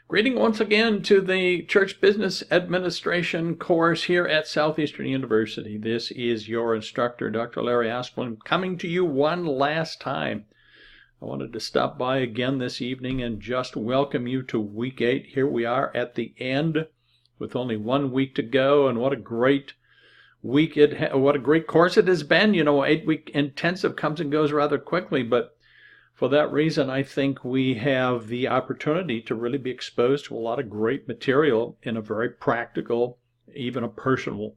Greeting once again to the Church Business Administration course here at Southeastern University. This is your instructor, Dr. Larry Asplund, coming to you one last time. I wanted to stop by again this evening and just welcome you to week 8. Here we are at the end with only 1 week to go, and what a great week what a great course it has been. You know, 8-week intensive comes and goes rather quickly, but for that reason, I think we have the opportunity to really be exposed to a lot of great material in a very practical, even a personal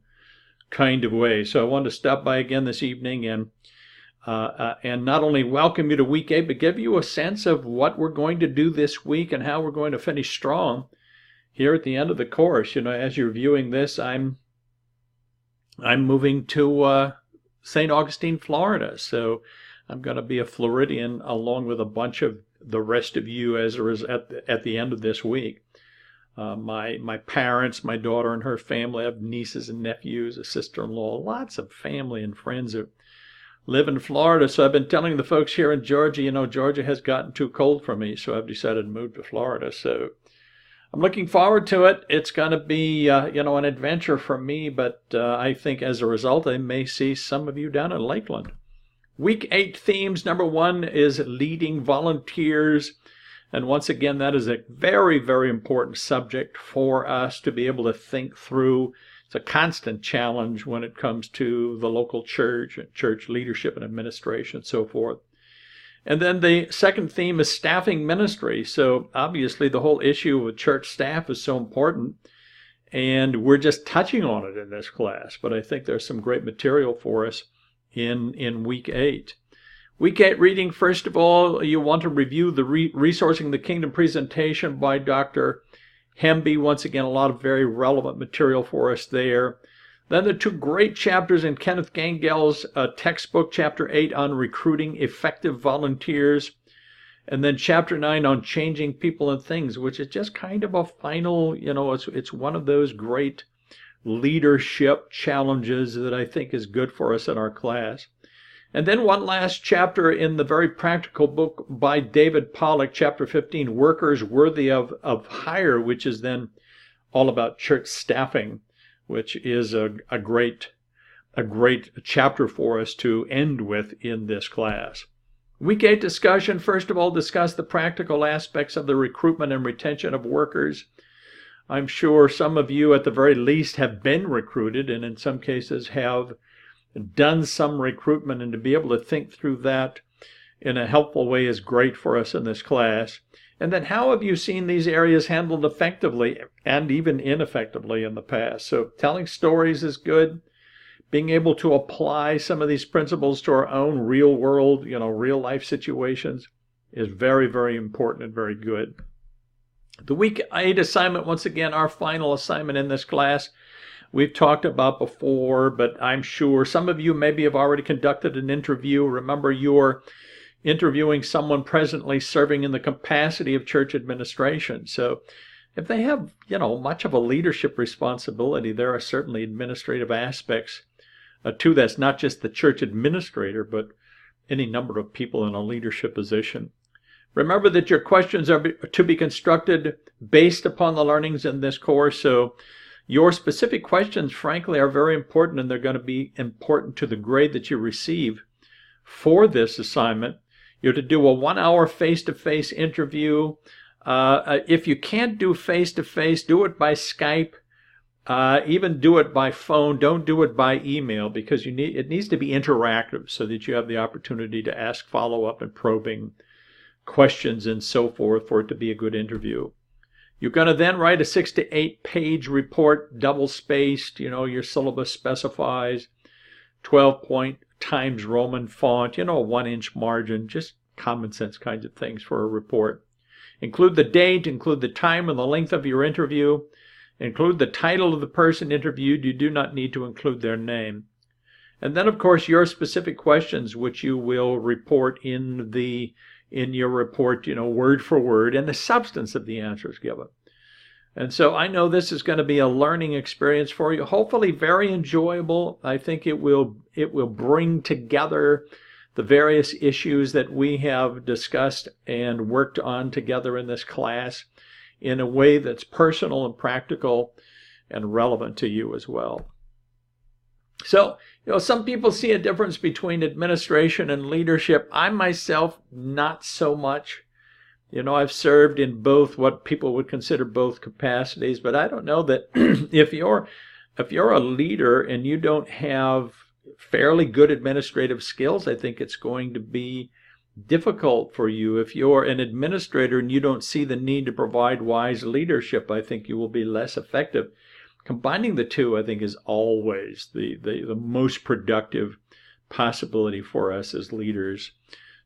kind of way. So I wanted to stop by again this evening and not only welcome you to week 8, but give you a sense of what we're going to do this week and how we're going to finish strong here at the end of the course. You know, as you're viewing this, I'm moving to St. Augustine, Florida. So I'm going to be a Floridian along with a bunch of the rest of you as at the end of this week. My parents, my daughter and her family, I have nieces and nephews, a sister-in-law, lots of family and friends that live in Florida. So I've been telling the folks here in Georgia, you know, Georgia has gotten too cold for me, so I've decided to move to Florida. So I'm looking forward to it. It's going to be, an adventure for me, but I think as a result, I may see some of you down in Lakeland. Week 8 themes. Number 1 is leading volunteers. And once again, that is a very, very important subject for us to be able to think through. It's a constant challenge when it comes to the local church and church leadership and administration and so forth. And then the second theme is staffing ministry. So obviously the whole issue of church staff is so important, and we're just touching on it in this class. But I think there's some great material for us in week 8. Week 8 reading, first of all, you want to review the Resourcing the Kingdom presentation by Dr. Hemby. Once again, a lot of very relevant material for us there. Then the 2 great chapters in Kenneth Gangel's textbook, Chapter 8 on recruiting effective volunteers, and then Chapter 9 on changing people and things, which is just kind of a final, it's one of those great leadership challenges that I think is good for us in our class. And then one last chapter in the very practical book by David Pollock, Chapter 15, Workers Worthy of Hire, which is then all about church staffing, which is a great chapter for us to end with in this class. Week 8 discussion, first of all, discuss the practical aspects of the recruitment and retention of workers. I'm sure some of you at the very least have been recruited, and in some cases have done some recruitment, and to be able to think through that in a helpful way is great for us in this class. And then how have you seen these areas handled effectively and even ineffectively in the past? So telling stories is good. Being able to apply some of these principles to our own real world, real life situations is very, very important and very good. The week 8 assignment, once again, our final assignment in this class, we've talked about before, but I'm sure some of you maybe have already conducted an interview. Remember, you're interviewing someone presently serving in the capacity of church administration. So if they have, much of a leadership responsibility, there are certainly administrative aspects to that's not just the church administrator, but any number of people in a leadership position. Remember that your questions are to be constructed based upon the learnings in this course. So your specific questions, frankly, are very important, and they're going to be important to the grade that you receive for this assignment. You're to do a 1-hour face-to-face interview. If you can't do face-to-face, do it by Skype. Even do it by phone. Don't do it by email, because it needs to be interactive so that you have the opportunity to ask follow-up and probing questions and so forth for it to be a good interview. You're going to then write a 6 to 8 page report, double-spaced. Your syllabus specifies 12-point Times Roman font, a 1-inch margin, just common sense kinds of things for a report. Include the date, include the time and the length of your interview, include the title of the person interviewed. You do not need to include their name. And then, of course, your specific questions, which you will report in your report, word for word, and the substance of the answers given. And so I know this is going to be a learning experience for you, hopefully very enjoyable. I think it will bring together the various issues that we have discussed and worked on together in this class in a way that's personal and practical and relevant to you as well. So, some people see a difference between administration and leadership. I myself, not so much. I've served in both, what people would consider both capacities, but I don't know that if you're a leader and you don't have fairly good administrative skills, I think it's going to be difficult for you. If you're an administrator and you don't see the need to provide wise leadership, I think you will be less effective. Combining the two, I think, is always the most productive possibility for us as leaders,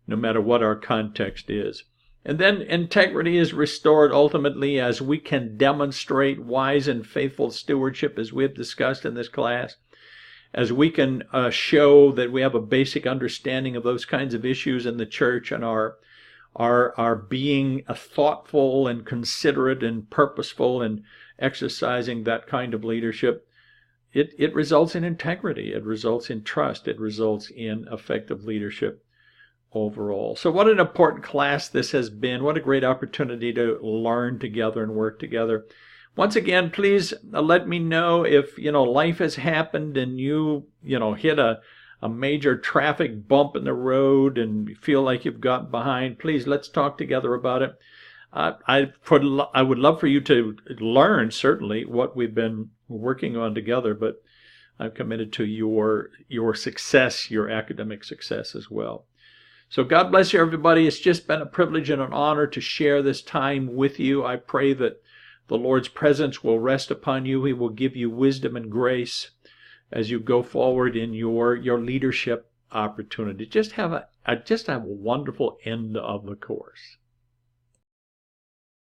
no matter what our context is. And then integrity is restored ultimately as we can demonstrate wise and faithful stewardship, as we have discussed in this class, as we can show that we have a basic understanding of those kinds of issues in the church and are being thoughtful and considerate and purposeful and exercising that kind of leadership. It results in integrity. It results in trust. It results in effective leadership overall. So what an important class this has been. What a great opportunity to learn together and work together. Once again, please let me know if, life has happened and you hit a major traffic bump in the road and feel like you've got behind. Please, let's talk together about it. I would love for you to learn, certainly, what we've been working on together, but I'm committed to your success, your academic success as well. So God bless you, everybody. It's just been a privilege and an honor to share this time with you. I pray that the Lord's presence will rest upon you. He will give you wisdom and grace as you go forward in your leadership opportunity. Just have a wonderful end of the course.